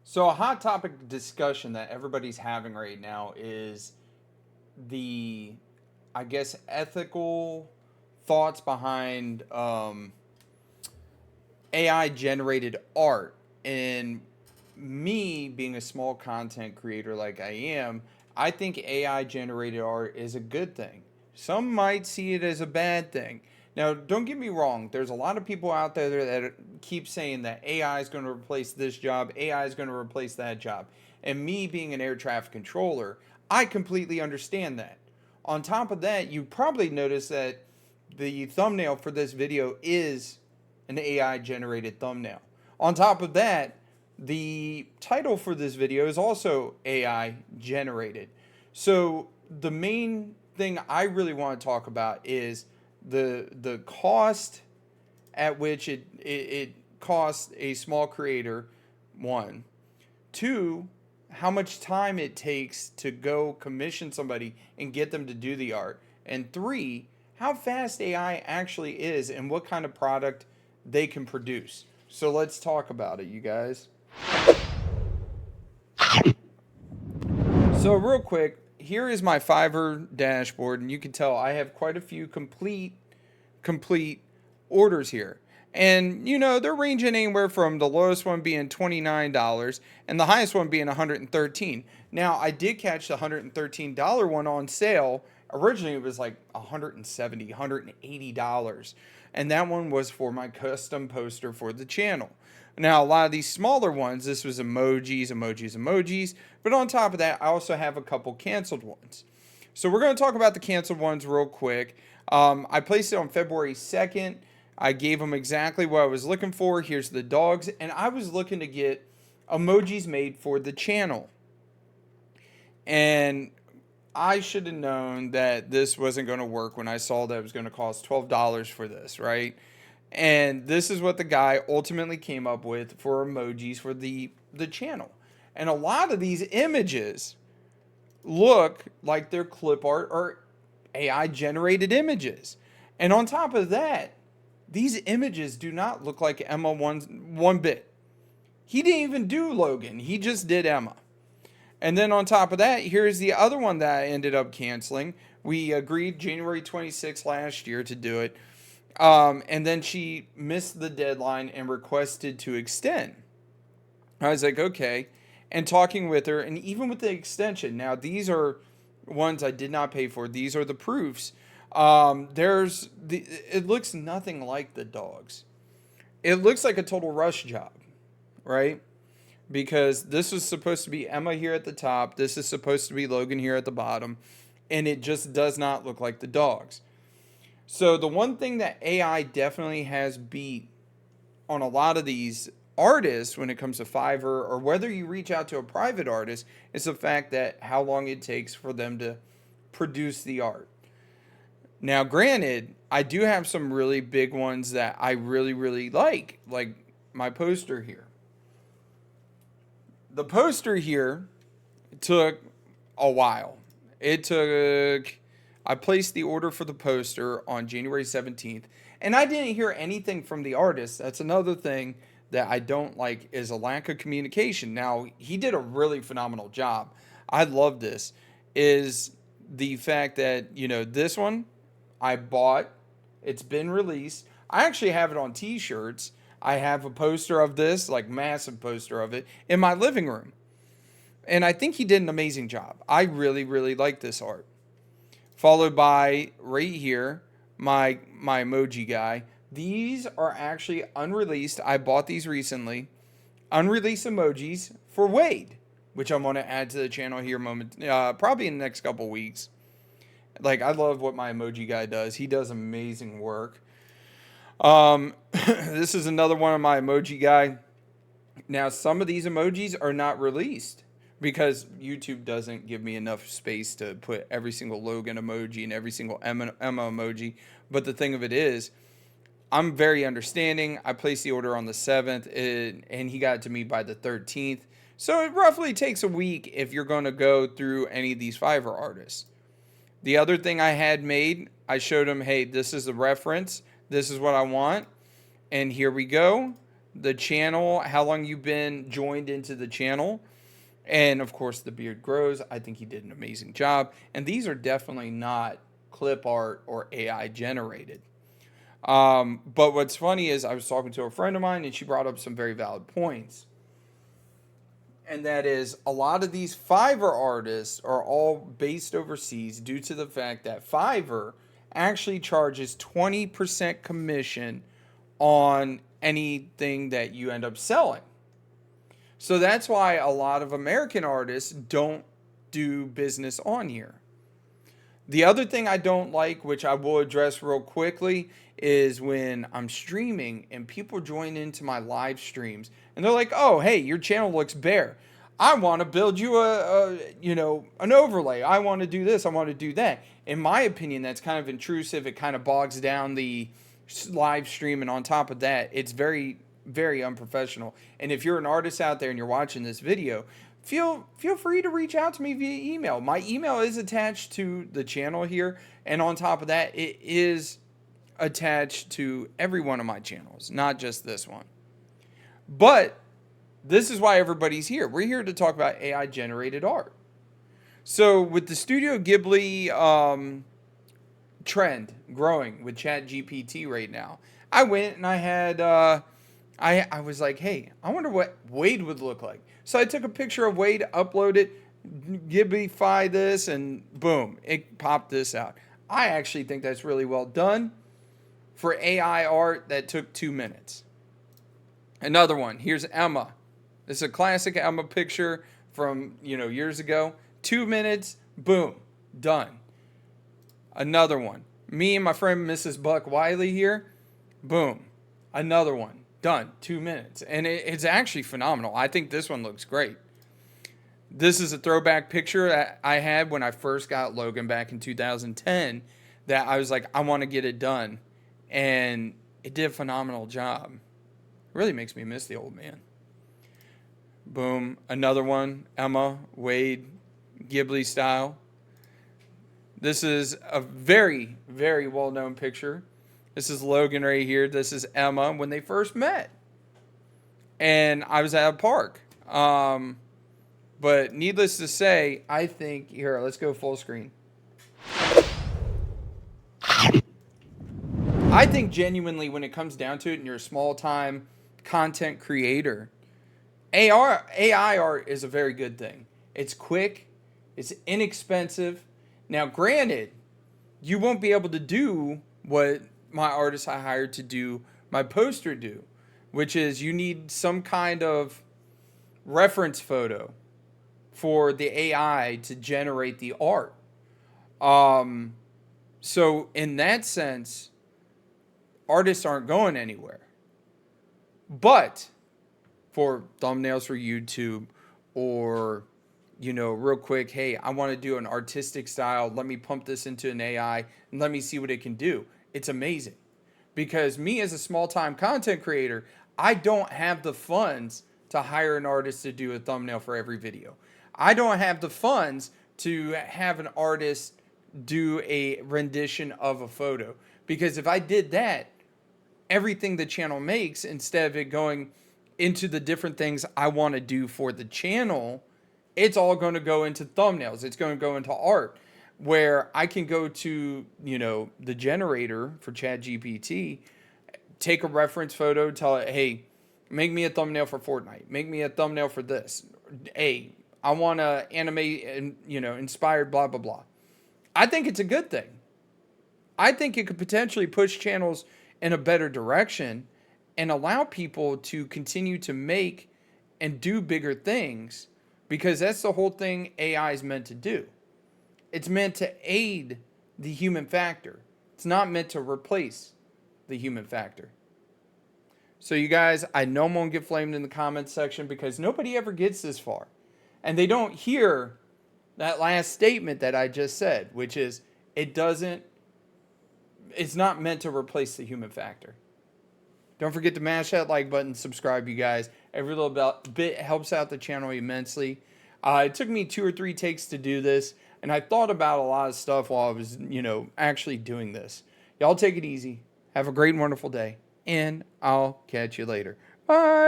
So a hot topic discussion that everybody's having right now is the, I guess, ethical thoughts behind AI generated art. And me being a small content creator like I am, I think AI generated art is a good thing. Some might see it as a bad thing. Now, don't get me wrong, there's a lot of people out there that keep saying that AI is going to replace this job, AI is going to replace that job. And me being an air traffic controller, I completely understand that. On top of that, you probably noticed that the thumbnail for this video is an AI generated thumbnail. On top of that, the title for this video is also AI generated. So the main thing I really want to talk about is the cost at which it costs a small creator, one. Two, how much time it takes to go commission somebody and get them to do the art. And three, how fast AI actually is and what kind of product they can produce. So let's talk about it, you guys. So real quick, here is my Fiverr dashboard, and you can tell I have quite a few complete orders here. And they're ranging anywhere from the lowest one being $29 and the highest one being $113. Now, I did catch the $113 one on sale. Originally it was like $170, $180. And that one was for my custom poster for the channel. Now, a lot of these smaller ones, this was emojis. But on top of that, I also have a couple canceled ones. So we're going to talk about the canceled ones real quick. I placed it on February 2nd. I gave them exactly what I was looking for. Here's the dogs. And I was looking to get emojis made for the channel. And I should have known that this wasn't going to work when I saw that it was going to cost $12 for this, right? And this is what the guy ultimately came up with for emojis for the channel. And a lot of these images look like they're clip art or AI generated images. And on top of that, these images do not look like Emma one bit. He didn't even do Logan. He just did Emma. And then on top of that, here's the other one that I ended up canceling. We agreed January 26th last year to do it. And then she missed the deadline and requested to extend. I was like, okay. And talking with her, and even with the extension, now these are ones I did not pay for. These are the proofs. It looks nothing like the dogs. It looks like a total rush job, right? Because this is supposed to be Emma here at the top. This is supposed to be Logan here at the bottom. And it just does not look like the dogs. So the one thing that AI definitely has beat on a lot of these artists when it comes to Fiverr or whether you reach out to a private artist is the fact that how long it takes for them to produce the art. Now, granted, I do have some really big ones that I really, really like my poster here. The poster here took a while. I placed the order for the poster on January 17th, and I didn't hear anything from the artist. That's another thing that I don't like is a lack of communication. Now, he did a really phenomenal job. I love this. Is the fact that, this one I bought, it's been released. I actually have it on t-shirts. I have a poster of this, like massive poster of it, in my living room. And I think he did an amazing job. I really, really like this art. Followed by right here, my emoji guy. These are actually unreleased. I bought these recently. Unreleased emojis for Wade, which I'm going to add to the channel here probably in the next couple weeks. Like, I love what my emoji guy does. He does amazing work. This is another one of my emoji guy. Now, some of these emojis are not released because YouTube doesn't give me enough space to put every single Logan emoji and every single Emma emoji. But the thing of it is, I'm very understanding. I placed the order on the 7th, and he got it to me by the 13th. So it roughly takes a week if you're going to go through any of these Fiverr artists. The other thing I had made, I showed him, hey, this is the reference. This is what I want. And here we go. the channel, how long you've been joined into the channel. And of course, the beard grows. I think he did an amazing job. And these are definitely not clip art or AI generated. But what's funny is I was talking to a friend of mine and she brought up some very valid points. And that is a lot of these Fiverr artists are all based overseas due to the fact that Fiverr actually charges 20% commission on anything that you end up selling. So that's why a lot of American artists don't do business on here. The other thing I don't like, which I will address real quickly, is when I'm streaming and people join into my live streams and they're like, "Oh, hey, your channel looks bare. I want to build you an overlay. I want to do this. I want to do that." In my opinion, that's kind of intrusive. It kind of bogs down the live stream, and on top of that, it's very, very unprofessional. And if you're an artist out there and you're watching this video, feel free to reach out to me via email. My email is attached to the channel here, and on top of that, it is attached to every one of my channels, not just this one. But this is why everybody's here. We're here to talk about AI generated art. So with the Studio Ghibli trend growing with ChatGPT right now, I went and I had I was like, hey, I wonder what Wade would look like. So I took a picture of Wade, uploaded, Ghibli-fy this, and boom, it popped this out. I actually think that's really well done for AI art that took 2 minutes. Another one, here's Emma. This is a classic Emma picture from, years ago. 2 minutes, boom, done. Another one, me and my friend Mrs. Buck Wiley here, boom, another one. Done. 2 minutes. And it's actually phenomenal. I think this one looks great. This is a throwback picture that I had when I first got Logan back in 2010 that I was like, I want to get it done. And it did a phenomenal job. It really makes me miss the old man. Boom. Another one. Emma, Wade, Ghibli style. This is a very, very well-known picture. This is Logan right here. This is Emma when they first met. And I was at a park. But needless to say, I think... Here, let's go full screen. I think genuinely when it comes down to it and you're a small-time content creator, AI art is a very good thing. It's quick. It's inexpensive. Now, granted, you won't be able to do what my artists I hired to do my poster do, which is you need some kind of reference photo for the AI to generate the art. So in that sense, artists aren't going anywhere. But for thumbnails for YouTube or, real quick, hey, I want to do an artistic style. Let me pump this into an AI and let me see what it can do. It's amazing. Because me as a small-time content creator, I don't have the funds to hire an artist to do a thumbnail for every video. I don't have the funds to have an artist do a rendition of a photo. Because if I did that, everything the channel makes, instead of it going into the different things I want to do for the channel, it's all going to go into thumbnails. It's going to go into art. Where I can go to, the generator for ChatGPT, take a reference photo, tell it, hey, make me a thumbnail for Fortnite. Make me a thumbnail for this. Hey, I want to animate and, inspired blah, blah, blah. I think it's a good thing. I think it could potentially push channels in a better direction and allow people to continue to make and do bigger things because that's the whole thing AI is meant to do. It's meant to aid the human factor. It's not meant to replace the human factor. So you guys, I know I'm going to get flamed in the comments section because nobody ever gets this far. And they don't hear that last statement that I just said, which is it's not meant to replace the human factor. Don't forget to mash that like button, subscribe, you guys. Every little bit helps out the channel immensely. It took me 2 or 3 takes to do this. And I thought about a lot of stuff while I was, actually doing this. Y'all take it easy. Have a great and wonderful day. And I'll catch you later. Bye.